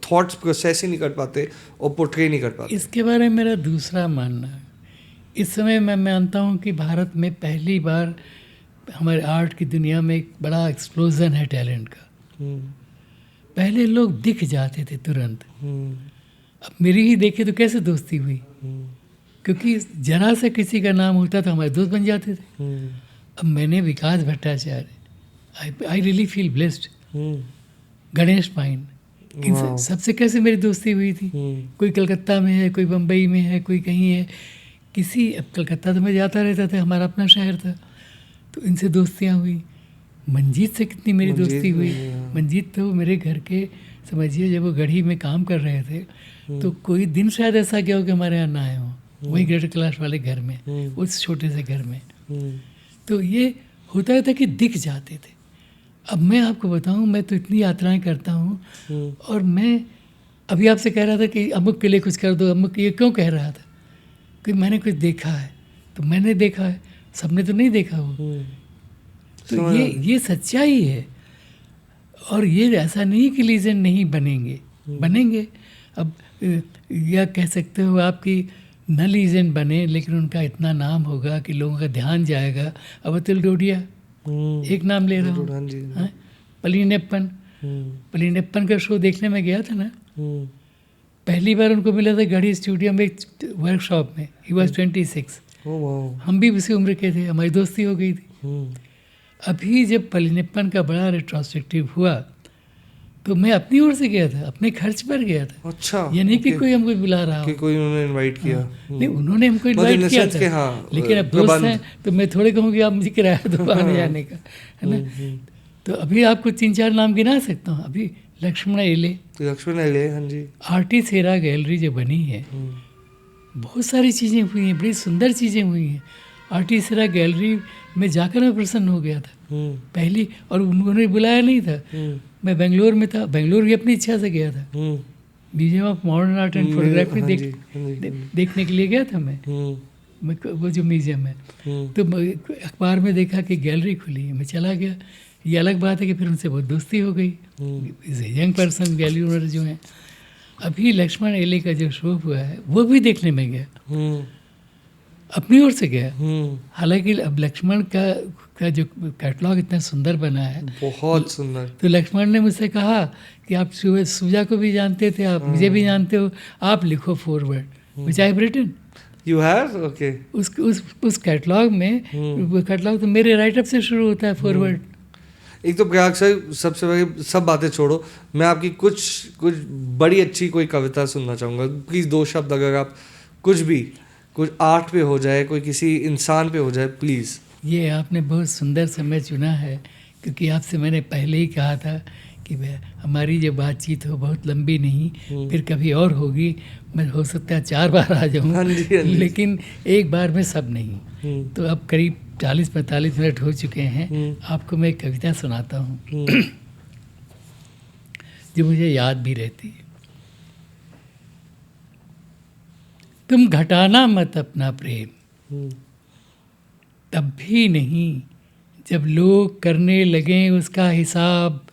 थॉट्स प्रोसेस ही नहीं कर पाते और पोर्ट्रे नहीं कर पाते? इसके बारे में मेरा दूसरा मानना है। इस समय मैं मानता हूँ कि भारत में पहली बार हमारे आर्ट की दुनिया में एक बड़ा एक्सप्लोजन है टैलेंट का। पहले लोग दिख जाते थे तुरंत। अब मेरी ही देखे तो कैसे दोस्ती हुई, क्योंकि जरा से किसी का नाम होता तो हमारे दोस्त बन जाते थे। अब मैंने Vikas Bhattacharya, I really feel blessed, Ganesh Pyne, इन सबसे कैसे मेरी दोस्ती हुई थी। कोई कलकत्ता में है, कोई बम्बई में है, कोई कहीं है, किसी, अब कलकत्ता तो मैं जाता रहता था, हमारा अपना शहर था, तो इनसे दोस्तियाँ हुई। मंजीत से कितनी मेरी दोस्ती हुई। मंजीत तो मेरे घर के, समझिए जब वो गढ़ी में काम कर रहे थे तो कोई दिन शायद ऐसा गया हो कि हमारे यहाँ ना आए हों, वही ग्रेटर कैलाश वाले घर में, उस छोटे से घर में। तो ये होता था कि दिख जाते थे। अब मैं आपको बताऊं, मैं तो इतनी यात्राएं करता हूं, और मैं अभी आपसे कह रहा था कि अमुक के लिए कुछ कर दो, अमुक, ये क्यों कह रहा था कि मैंने कुछ देखा है, तो मैंने देखा है, सबने तो नहीं देखा वो। तो ये सच्चाई है। और ये ऐसा नहीं कि लीजेंड नहीं बनेंगे, बनेंगे। अब या कह सकते हो आप कि न लीजेंड बने, लेकिन उनका इतना नाम होगा कि लोगों का ध्यान जाएगा। अब अतुल डोडिया, एक नाम ले रहा हूँ, पलीनेप्पन का शो देखने में गया था ना, पहली बार उनको मिला था गढ़ी स्टूडियो में, एक वर्कशॉप में। He was 26। हम भी उसी उम्र के थे, हमारी दोस्ती हो गई थी। अभी जब पलीनेप्पन का बड़ा रेट्रोस्पेक्टिव हुआ तो मैं अपनी ओर से गया था, अपने खर्च पर गया था। अच्छा, ये नहीं कि कोई हमको बुला रहा कि कोई उन्होंने इनवाइट किया। नहीं, उन्होंने हमको इनवाइट किया था, लेकिन अब दोस्त हैं तो मैं थोड़े कहूँ कि आप मुझे किराया दो आने जाने का, है ना। तो अभी आपको 3-4 नाम गिना सकता हूँ। अभी लक्ष्मण एले, हाँ जी, आर्टिस्ट हेरा गैलरी जो बनी है, बहुत सारी चीज़ें हुई हैं, बड़ी सुंदर चीज़ें हुई हैं। आर्टिस्ट हेरा गैलरी में जाकर मैं प्रसन्न हो गया था पहली, और उन्होंने बुलाया नहीं था। मैं बेंगलोर में था, बेंगलोर भी अपनी इच्छा से गया था। Museum of modern art and photography देखने के लिए गया था मैं, वो जो म्यूजियम है। तो अखबार में देखा कि गैलरी खुली है, मैं चला गया। ये अलग बात है कि फिर उनसे बहुत दोस्ती हो गई। यंग पर्सन गैलरी ओनर जो हैं। अभी लक्ष्मण एले का जो शो हुआ है वो भी देखने में गया, अपनी ओर से गया। हालांकि अब लक्ष्मण का जो कैटलॉग इतना सुंदर बना है, बहुत सुंदर। तो लक्ष्मण ने मुझसे कहा कि आप सूजा को भी जानते थे, आप मुझे भी जानते हो, आप लिखो foreword, which I have written. You have? Okay. उस कैटलॉग में, वो कैटलॉग तो मेरे राइटअप से शुरू होता है, फॉरवर्ड। एक तो प्रयाग सर, सबसे पहले सब बातें छोड़ो, मैं आपकी कुछ बड़ी अच्छी कोई कविता सुनना चाहूँगा। प्लीज़ 2 शब्द, अगर आप कुछ आर्ट पे हो जाए, कोई किसी इंसान पे हो जाए, प्लीज़। ये आपने बहुत सुंदर समय चुना है, क्योंकि आपसे मैंने पहले ही कहा था कि हमारी जो बातचीत हो बहुत लंबी नहीं, फिर कभी और होगी। मैं हो सकता है 4 बार आ जाऊँ, हाँ जी। लेकिन एक बार में सब नहीं। तो अब करीब 40-45 मिनट हो चुके हैं। आपको मैं एक कविता सुनाता हूँ जो मुझे याद भी रहती है। तुम घटाना मत अपना प्रेम, तब भी नहीं जब लोग करने लगें उसका हिसाब।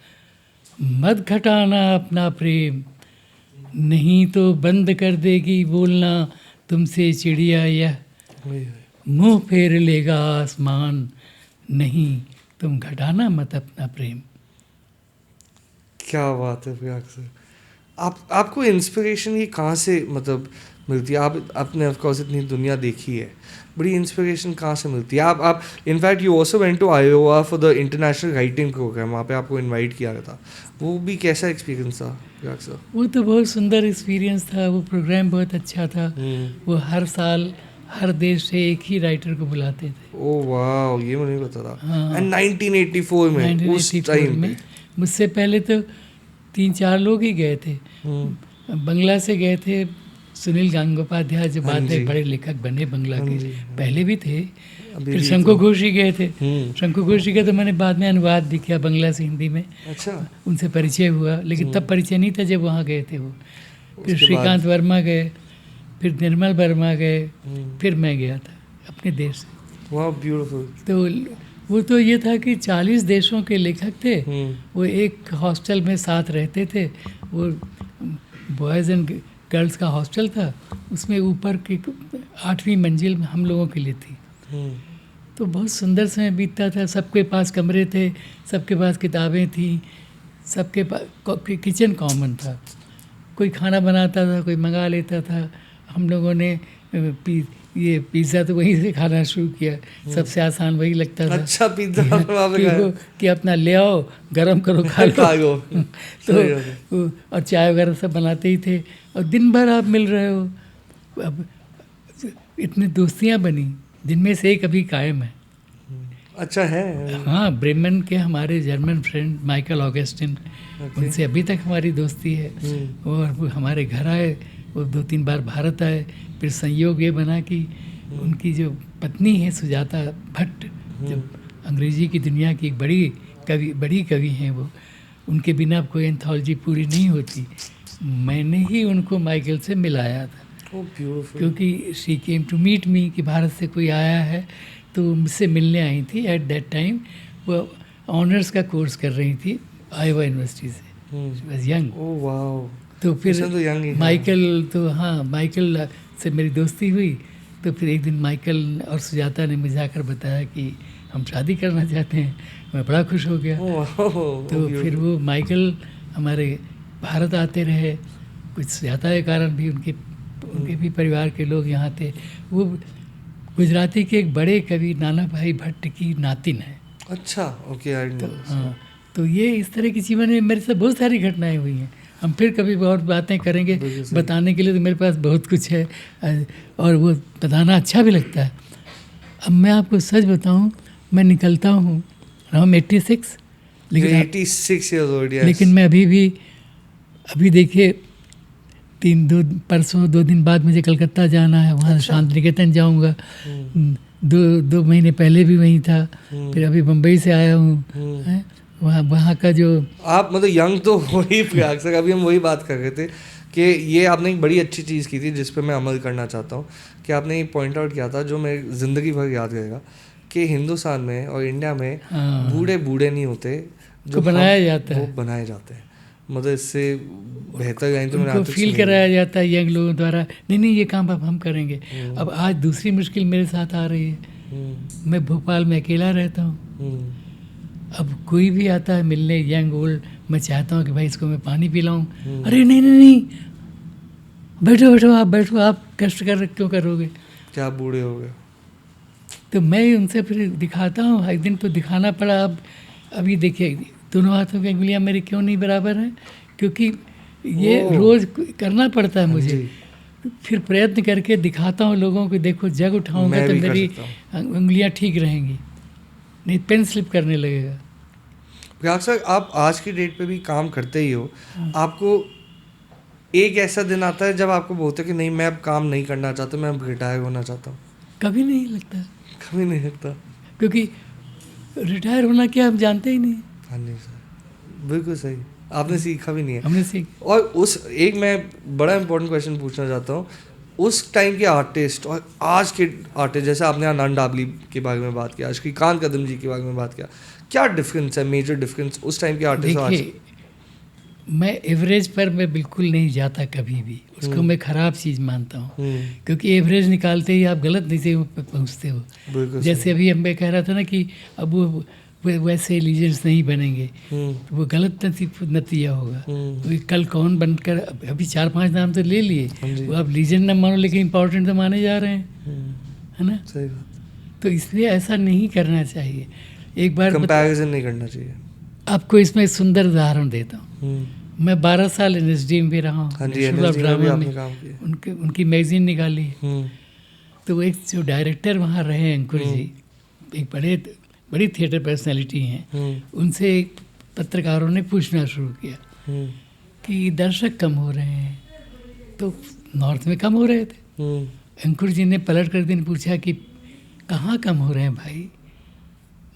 मत घटाना अपना प्रेम, नहीं तो बंद कर देगी बोलना तुमसे चिड़िया यह। मुंह फेर लेगा आसमान, नहीं तुम घटाना मत अपना प्रेम। क्या बात है प्रयाग सर। आपको इंस्पिरेशन ये कहाँ से मतलब मिलती है? आपने ऑफ कोर्स इतनी दुनिया देखी है, बड़ी इंस्पिरेशन कहाँ से मिलती है? आप in fact you also went to Iowa for the International Writing Program, वहाँ पे आपको इनवाइट किया गया था। वो भी कैसा एक्सपीरियंस था प्रयाग सर? वो तो बहुत सुंदर एक्सपीरियंस था, वो प्रोग्राम बहुत अच्छा था। वो हर साल हर देश से एक ही राइटर को बुलाते थे। ओह वाह, ये मुझे नहीं पता था। हाँ। एंड 1984 में, उस टाइम पे मुझसे पहले तो 3-4 लोग ही गए थे। बंगला से गए थे सुनील गंगोपाध्याय, जो बाद में बड़े लेखक बने बंगला के, पहले भी थे। फिर शंकु घोष ही गए थे। शंकु घोष जी का तो मैंने बाद में अनुवाद भी किया बंगला से हिंदी में। अच्छा। उनसे परिचय हुआ, लेकिन तब परिचय नहीं था जब वहाँ गए थे वो। फिर श्रीकांत वर्मा गए, फिर निर्मल वर्मा गए, फिर मैं गया था अपने देश से। वाह ब्यूटीफुल। तो वो तो ये था कि 40 देशों के लेखक थे। वो एक हॉस्टल में साथ रहते थे। वो बॉयज़ एंड गर्ल्स का हॉस्टल था, उसमें ऊपर की 8वीं मंजिल में हम लोगों के लिए थी। तो बहुत सुंदर समय बीतता था। सबके पास कमरे थे, सबके पास किताबें थी, सबके पास किचन कॉमन था। कोई खाना बनाता था, कोई मंगा लेता था। हम लोगों ने ये पिज़्ज़ा तो वहीं से खाना शुरू किया, सबसे आसान वही लगता था। अच्छा, पिज़्ज़ा कि अपना ले आओ, गरम करो, खा लो। तो और चाय वगैरह सब बनाते ही थे, और दिन भर आप मिल रहे हो। अब इतनी दोस्तियां बनी, जिनमें से एक अभी कायम है। अच्छा है। हाँ, ब्रेमेन के हमारे जर्मन फ्रेंड माइकल ऑगस्टिन, उनसे अभी तक हमारी दोस्ती है। और वो हमारे घर आए, वो 2-3 बार भारत आए। फिर संयोग ये बना कि उनकी जो पत्नी है सुजाता भट्ट, जो अंग्रेजी की दुनिया की एक बड़ी कवि हैं, वो उनके बिना कोई एंथोलॉजी पूरी नहीं होती। मैंने ही उनको माइकल से मिलाया था। क्योंकि she came to meet me, कि भारत से कोई आया है, तो मुझसे मिलने आई थी। एट दैट टाइम वो ऑनर्स का कोर्स कर रही थी आयोवा यूनिवर्सिटी से। Was young. Oh wow. तो फिर माइकल से मेरी दोस्ती हुई। तो फिर एक दिन माइकल और सुजाता ने मुझे आकर बताया कि हम शादी करना चाहते हैं। मैं बड़ा खुश हो गया। तो फिर वो माइकल हमारे भारत आते रहे। कुछ सुजाता के कारण भी उनके भी परिवार के लोग यहाँ थे। वो गुजराती के एक बड़े कवि नाना भाई भट्ट की नातिन है। अच्छा, ओके। हाँ, तो ये इस तरह की चीज़ें मेरे साथ बहुत सारी घटनाएं हुई हैं। हम फिर कभी और बातें करेंगे, बताने के लिए तो मेरे पास बहुत कुछ है, और वो बताना अच्छा भी लगता है। अब मैं आपको सच बताऊं, मैं निकलता हूँ, हम 86, लेकिन 86 years old, yes. लेकिन मैं अभी देखिए, परसों 2 दिन बाद मुझे कलकत्ता जाना है। वहाँ शांति निकेतन जाऊँगा। 2 महीने पहले भी वहीं था। फिर अभी मुंबई से आया हूँ। वहाँ का जो आप मतलब यंग तो हो ही प्रयाग सर। अभी हम वही बात कर रहे थे कि ये आपने एक बड़ी अच्छी चीज़ की थी, जिस पे मैं अमल करना चाहता हूँ, कि आपने एक पॉइंट आउट किया था जो मैं ज़िंदगी भर याद रहेगा, कि हिंदुस्तान में और इंडिया में बूढ़े नहीं होते, जो बनाया जाता है, वो बनाए जाते हैं। मतलब इससे बेहतर लाइन तो उनको फील कराया जाता है यंग लोगों द्वारा, नहीं ये काम अब हम करेंगे। अब आज दूसरी मुश्किल मेरे साथ आ रही है। मैं भोपाल में अकेला रहता हूँ। अब कोई भी आता है मिलने, यंग ओल्ड, मैं चाहता हूँ कि भाई इसको मैं पानी पिलाऊं। अरे नहीं, बैठो आप कष्ट क्यों करोगे, क्या बूढ़े हो गए। तो मैं उनसे फिर दिखाता हूँ। एक दिन तो दिखाना पड़ा। अब अभी देखिए दोनों हाथों की उंगलियां मेरी क्यों नहीं बराबर हैं, क्योंकि ये रोज़ करना पड़ता है मुझे। फिर प्रयत्न करके दिखाता हूँ लोगों को, देखो जग उठाऊंगा मैं तो भी कर मेरी सकता हूँ। उंगलियां ठीक रहेंगी, नहीं पेन स्लिप करने लगेगा। प्रयाग सर, आप आज की डेट पे भी काम करते ही हो, आपको एक ऐसा दिन आता है जब आपको बोलते हो कि नहीं मैं अब काम नहीं करना चाहता, मैं अब रिटायर होना चाहता हूँ? कभी नहीं लगता, कभी नहीं लगता। क्योंकि रिटायर होना क्या हम जानते ही नहीं। हाँ नहीं सर, बिल्कुल सही, आपने सीखा भी नहीं है। हमने सीख और उस एक मैं बड़ा इंपॉर्टेंट क्वेश्चन पूछना चाहता हूँ, उस टाइम के आर्टिस्ट और आज के आर्टिस्ट, जैसे आपने आनंद डाबली के बारे में बात किया, आज श्रीकांत कदम जी के बारे में बात किया, क्या डिफरेंस है, मेजर डिफरेंस उस टाइम के आर्टिस्ट और आज? देखिए, मैं एवरेज पर मैं बिल्कुल नहीं जाता कभी भी, उसको मैं ख़राब चीज़ मानता हूँ, क्योंकि एवरेज निकालते ही आप गलत नीचे पहुँचते हो। बिल्कुल जैसे अभी मैं कह रहा था ना कि अब वो वैसे लीजेंड्स नहीं बनेंगे, तो वो गलत नतीजा होगा। तो कल कौन बनकर, अभी 4-5 नाम तो ले लिए, वो आप लीजेंड ना मानो लेकिन इम्पोर्टेंट तो माने जा रहे हैं, है ना? सही बात। तो इसलिए ऐसा नहीं करना चाहिए। एक बार कंपैरिजन नहीं करना चाहिए। आपको इसमें एक सुंदर उदाहरण देता हूँ। मैं 12 साल NSD में भी रहा हूँ, हाँ जी, इंस्टीट्यूट ऑफ NSD में भी ड्रामा आपने में काम किया। उनकी मैगजीन निकाली। तो एक जो डायरेक्टर वहाँ रहे अंकुर जी, एक बड़ी थिएटर पर्सनैलिटी हैं, उनसे पत्रकारों ने पूछना शुरू किया कि दर्शक कम हो रहे हैं, तो नॉर्थ में कम हो रहे थे। अंकुर जी ने पलट कर दिन पूछा कि कहाँ कम हो रहे हैं भाई,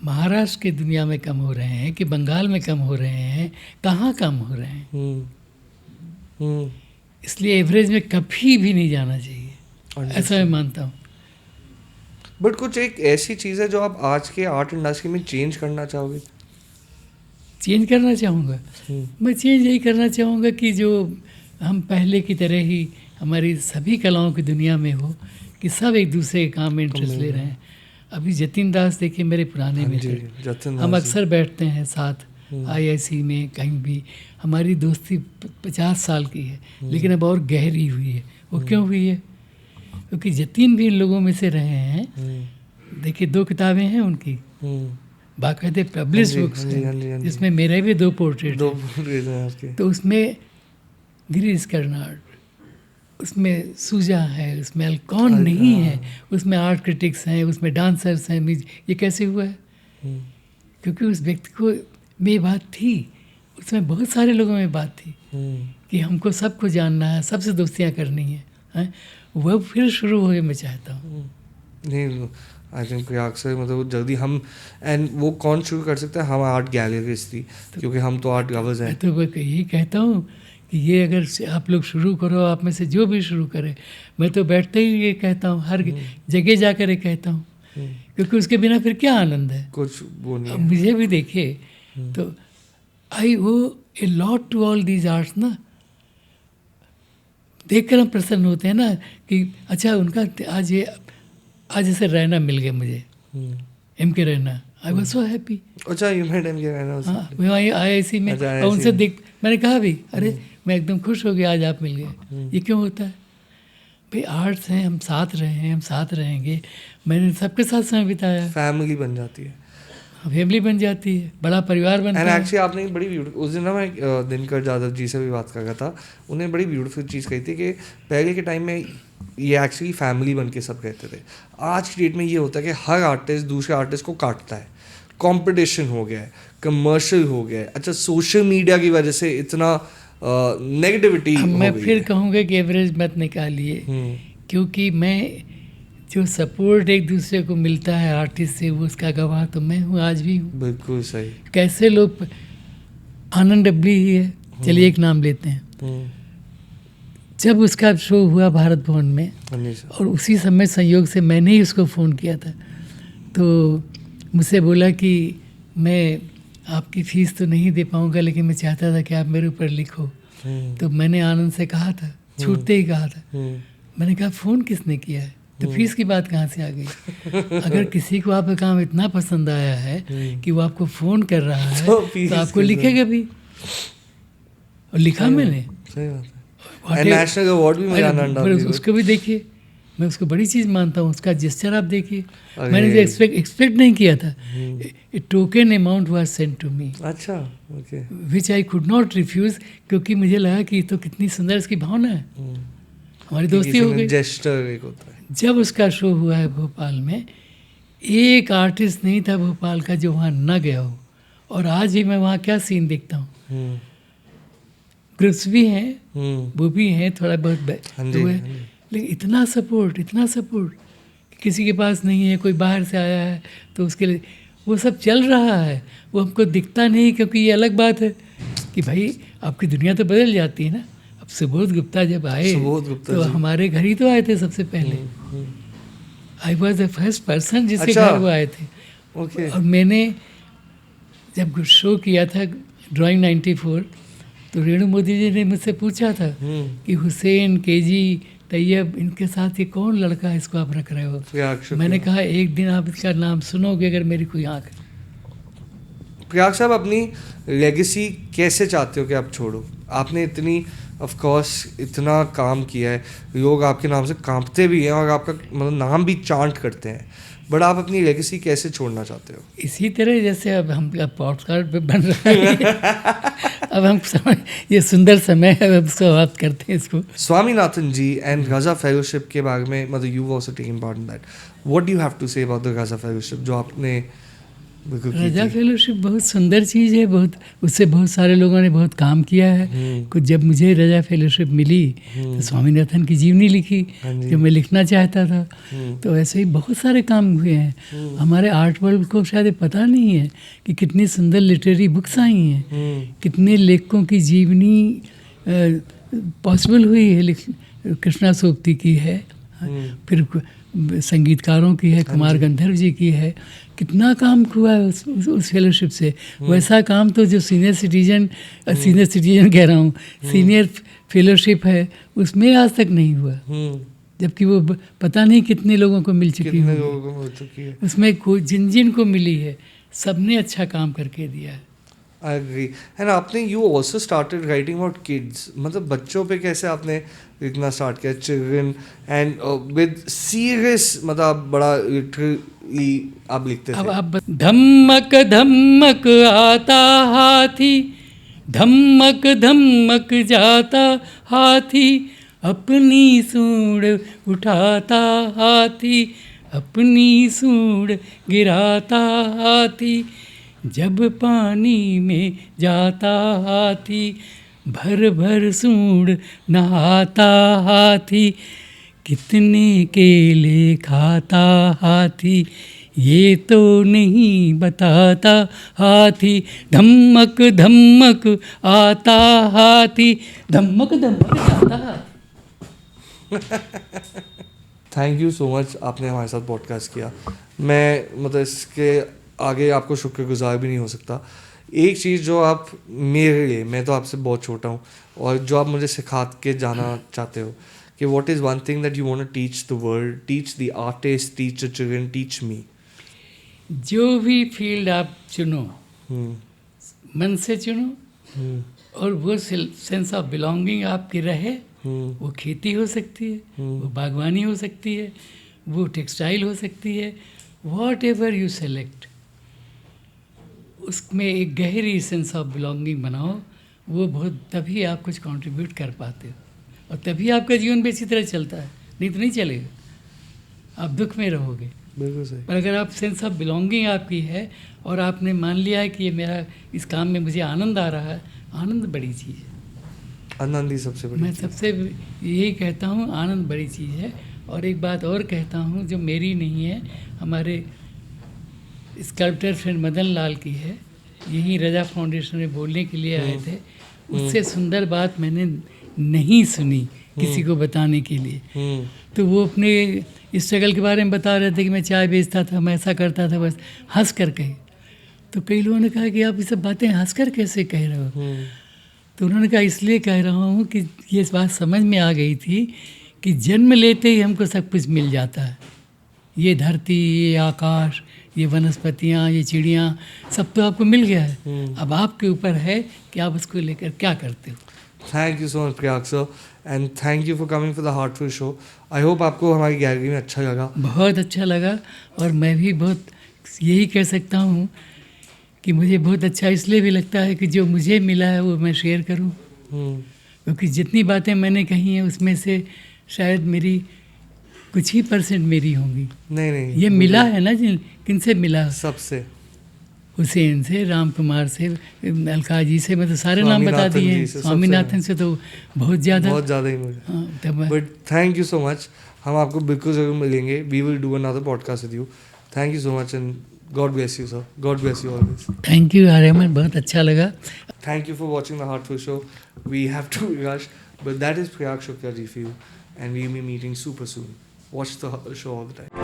महाराष्ट्र की दुनिया में कम हो रहे हैं कि बंगाल में कम हो रहे हैं, कहाँ कम हो रहे हैं? इसलिए एवरेज में कभी भी नहीं जाना चाहिए, ऐसा मैं मानता हूँ। बट कुछ एक ऐसी चीज़ है जो आप आज के आर्ट इंडस्ट्री में चेंज करना चाहोगे? चेंज करना चाहूँगा, मैं चेंज यही करना चाहूँगा कि जो हम पहले की तरह ही हमारी सभी कलाओं की दुनिया में हो, कि सब एक दूसरे के काम में इंटरेस्ट ले रहे हैं। अभी जतिन दास देखिए मेरे पुराने मित्र, हम अक्सर बैठते हैं साथ IIC में, कहीं भी। हमारी दोस्ती 50 साल की है, लेकिन अब और गहरी हुई है। वो क्यों हुई है? क्योंकि जतिन भी इन लोगों में से रहे हैं। देखिए 2 किताबें हैं उनकी, बाकायदे पब्लिश बुक्स हैं, जिसमें मेरे भी 2 पोर्ट्रेट हैं। तो उसमें गिरीश कर्नाड, उसमें सुजा है, उसमें अल्कॉन नहीं है, उसमें आर्ट क्रिटिक्स हैं, उसमें डांसर्स हैं। ये कैसे हुआ है? क्योंकि उस व्यक्ति को में बात थी, उसमें बहुत सारे लोगों में बात थी कि हमको सबको जानना है, सबसे दोस्तियाँ करनी है। वह फिर शुरू हो, मैं चाहता हूँ। नहीं, आई थिंक प्रयाग से मतलब जल्दी हम, एंड वो कौन शुरू कर सकता है? हम आर्ट गैलरीज थी, क्योंकि हम तो आर्ट लवर्स हैं। तो मैं यही कहता हूँ कि ये अगर आप लोग शुरू करो, आप में से जो भी शुरू करे, मैं तो बैठते ही ये कहता हूँ, हर जगह जाकर ये कहता हूँ, क्योंकि उसके बिना फिर क्या आनंद है? कुछ वो नहीं है। मुझे भी देखिए, तो I owe a lot to all these arts ना, देख कर हम प्रसन्न होते हैं ना कि अच्छा उनका आज ऐसे रैना मिल गया मुझे, MK Raina, I was so happy. अच्छा, यू मेट MK रैना? हाँ, मैं IIC में, और उनसे देख मैंने कहा भी, अरे मैं एकदम खुश हो गया आज आप मिल गए। ये क्यों होता है भाई? आर्ट्स हैं, हम साथ रहे हैं, हम साथ रहेंगे। मैंने सबके साथ समय बिताया, फैमिली बन जाती है, फैमिली बन जाती है, बड़ा परिवार बनता है। एक्चुअली आपने बड़ी ब्यूटीफुल, उस दिन ना मैं दिनकर यादव जी से भी बात कर रहा था, उन्हें बड़ी ब्यूटीफुल चीज़ कही थी कि पहले के टाइम में ये एक्चुअली फैमिली बन के सब कहते थे। आज की डेट में ये होता है कि हर आर्टिस्ट दूसरे आर्टिस्ट को काटता है, कंपटीशन हो गया है, कमर्शियल हो गया है। अच्छा, सोशल मीडिया की वजह से इतना नेगेटिविटी मैं फिर कहूँगा कि एवरेज मत निकालिए, क्योंकि मैं जो सपोर्ट एक दूसरे को मिलता है आर्टिस्ट से, वो उसका गवाह तो मैं हूँ, आज भी हूँ। बिल्कुल सही। कैसे लोग, आनंद डबली ही है, चलिए एक नाम लेते हैं। जब उसका शो हुआ भारत भवन में, और उसी समय संयोग से मैंने ही उसको फ़ोन किया था, तो मुझसे बोला कि मैं आपकी फ़ीस तो नहीं दे पाऊँगा, लेकिन मैं चाहता था कि आप मेरे ऊपर लिखो। तो मैंने आनंद से कहा था, छूटते ही कहा था, मैंने कहा फ़ोन किसने किया है, तो फीस की बात कहाँ से आ गई? अगर किसी को आपका काम इतना पसंद आया है कि वो आपको फ़ोन कर रहा है, तो आपको लिखेगा भी, और लिखा मैंने। सही बात है। नेशनल अवार्ड भी मिला आनंद, उसको भी देखिए, मैं उसको बड़ी चीज़ मानता हूँ। उसका जेस्चर आप देखिए, अरे। मैंने जो एक्सपेक्ट नहीं किया था। A token amount was sent to me, अच्छा, okay. Which I could not refuse, क्योंकि मुझे लगा कि ये तो कितनी सुंदर इसकी भावना है। हमारी दोस्ती हो गई। जेस्टर एक होता है। जब उसका शो हुआ है भोपाल में, एक आर्टिस्ट नहीं था भोपाल का जो वहाँ न गया हो। और आज भी मैं वहाँ क्या सीन देखता हूँ, ग्रुप्स भी हैं, वो भी हैं थोड़ा बहुत हाँ जी, तो है, हाँ जी। लेकिन इतना सपोर्ट किसी के पास नहीं है, कोई बाहर से आया है तो उसके लिए वो सब चल रहा है। वो हमको दिखता नहीं, क्योंकि ये अलग बात है कि भाई आपकी दुनिया तो बदल जाती है ना। अब सुबोध गुप्ता जब आए सुबोध गुप्ता तो जी। हमारे घर ही तो आए थे सबसे पहले। I was the first person जिसके अच्छा। घर वो आए थे। ओके। और मैंने जब शो किया था ड्राइंग 94, तो रेणु मोदी जी ने मुझसे पूछा था कि हुसैन, केजी, तैयब, इनके साथ ये कौन लड़का है इसको आप रख रहे हो। प्रयाग शुक्ला। मैंने कहा एक दिन आप इसका नाम सुनोगे अगर मेरी कोई आँख है। प्रयाग साहब, अपनी लेगेसी कैसे चाहते हो कि आप छोड़ो? आपने इतनी ऑफ कोर्स इतना काम किया है, लोग आपके नाम से कांपते भी हैं और आपका मतलब नाम भी चांट करते हैं, बट आप अपनी लेगेसी कैसे छोड़ना चाहते हो? इसी तरह जैसे अब हम पॉडकास्ट पे बन रहा है अब हम ये सुंदर समय है, अब बात करते हैं इसको। स्वामीनाथन जी एंड राजा फेलोशिप के बारे में, मतलब you also taken part in that, what do you have to say about the Raja fellowship जो आपने बिल्कुल की राजा थी? फेलोशिप बहुत सुंदर चीज़ है, बहुत उससे बहुत सारे लोगों ने बहुत काम किया है। कुछ जब मुझे राजा फेलोशिप मिली तो स्वामीनाथन की जीवनी लिखी हाँ जी। जो मैं लिखना चाहता था। तो ऐसे ही बहुत सारे काम हुए हैं। हमारे आर्ट वर्ल्ड को शायद ये पता नहीं है कि कितनी सुंदर लिटरेरी बुक्स आई हैं, कितने लेखकों की जीवनी पॉसिबल हुई है। कृष्णा सोबती की है, फिर संगीतकारों की है, कुमार गंधर्व जी की है। कितना काम हुआ है उस फेलोशिप से। वैसा काम तो जो सीनियर सिटीजन कह रहा हूँ, सीनियर फेलोशिप है, उसमें आज तक नहीं हुआ। जबकि वो पता नहीं कितने लोगों को मिल चुकी कितने है। लोगों को मिल चुकी है। उसमें जिन जिन को मिली है सबने अच्छा काम करके दिया है। I agree. एंड आपने you also started writing about kids, मतलब बच्चों पे कैसे आपने लिखना स्टार्ट किया, चिल्ड्रन एंड विद सीरियस, मतलब आप बड़ा लिटरली आप लिखते अब थे। आप धम्मक धम्मक आता हाथी, धम्मक धम्मक जाता हाथी, अपनी सूंड उठाता हाथी, अपनी सूंड गिराता हाथी, जब पानी में जाता हाथी, भर भर सूंड नहाता हाथी, कितने केले खाता हाथी, ये तो नहीं बताता हाथी, धम्मक धम्मक आता हाथी, धम्मक धम्मक जाता हाथी। थैंक यू सो मच, आपने हमारे साथ पॉडकास्ट किया। मैं मतलब इसके आगे आपको शुक्रगुजार भी नहीं हो सकता। एक चीज़ जो आप मेरे लिए, मैं तो आपसे बहुत छोटा हूँ, और जो आप मुझे सिखा के जाना चाहते हो कि what is one thing that you want to teach the world, teach the artist, teach the children, teach me. जो भी फील्ड आप चुनो, मन से चुनो, और वो सेंस ऑफ बिलोंगिंग आपकी रहे। वो खेती हो सकती है, वो बागवानी हो सकती है, वो टेक्सटाइल हो सकती है, वॉट एवर यू सेलेक्ट, उसमें एक गहरी सेंस ऑफ बिलोंगिंग बनाओ। वो बहुत, तभी आप कुछ कंट्रीब्यूट कर पाते हो, और तभी आपका जीवन भी इसी तरह चलता है, नहीं तो नहीं चलेगा, आप दुख में रहोगे। बिल्कुल सही। पर अगर आप सेंस ऑफ बिलोंगिंग आपकी है और आपने मान लिया है कि ये मेरा इस काम में मुझे आनंद आ रहा है, आनंद बड़ी चीज़ है। आनंद ही सबसे बड़ी मैं चीज़। सबसे यही कहता हूँ, आनंद बड़ी चीज़ है। और एक बात और कहता हूँ जो मेरी नहीं है, हमारे स्कल्प्टर फ्रेंड मदन लाल की है, यहीं रजा फाउंडेशन में बोलने के लिए आए थे। उससे सुंदर बात मैंने नहीं सुनी किसी को बताने के लिए। तो वो अपने स्ट्रगल के बारे में बता रहे थे कि मैं चाय बेचता था, मैं ऐसा करता था, बस हंस कर कहे। तो कई लोगों ने कहा कि आप ये सब बातें हंस कर कैसे कह रहे हो? तो उन्होंने कहा इसलिए कह रहा हूँ कि ये बात समझ में आ गई थी कि जन्म लेते ही हमको सब कुछ मिल जाता है। ये धरती, ये आकाश, ये वनस्पतियाँ, ये चिड़ियाँ, सब तो आपको मिल गया है। अब आपके ऊपर है कि आप उसको लेकर क्या करते हो। Thank you so much Prayag sir, and thank you for coming for the heartful show. I hope आपको हमारी गैलरी में अच्छा लगा. बहुत अच्छा लगा, और मैं भी बहुत यही कह सकता हूँ कि मुझे बहुत अच्छा इसलिए भी लगता है कि जो मुझे मिला है वो मैं शेयर करूँ, क्योंकि जितनी बातें मैंने कही हैं उसमें से शायद मेरी कुछ ही % मेरी होंगी. नहीं ये मिला है ना, जिन किनसे मिला? सबसे. हुसैन से, राम कुमार से, अलका जी से, मतलब सारे नाम बता स्वामीनाथन दिए जी हैं. से, स्वामीनाथन से तो बहुत ज़्यादा. ही मुझे. हाँ, तब but thank you so much. हम आपको बिल्कुल ज़रूर मिलेंगे. We will do another podcast with you. Thank you so much and God bless you sir. God bless you always. Thank you Aryaman, बहुत अच्छा लगा. Thank you for watching the Heartful Show. We have to rush, but that is Priyag Shukla ji for you, and we'll be meeting super soon. Watch the show all the time.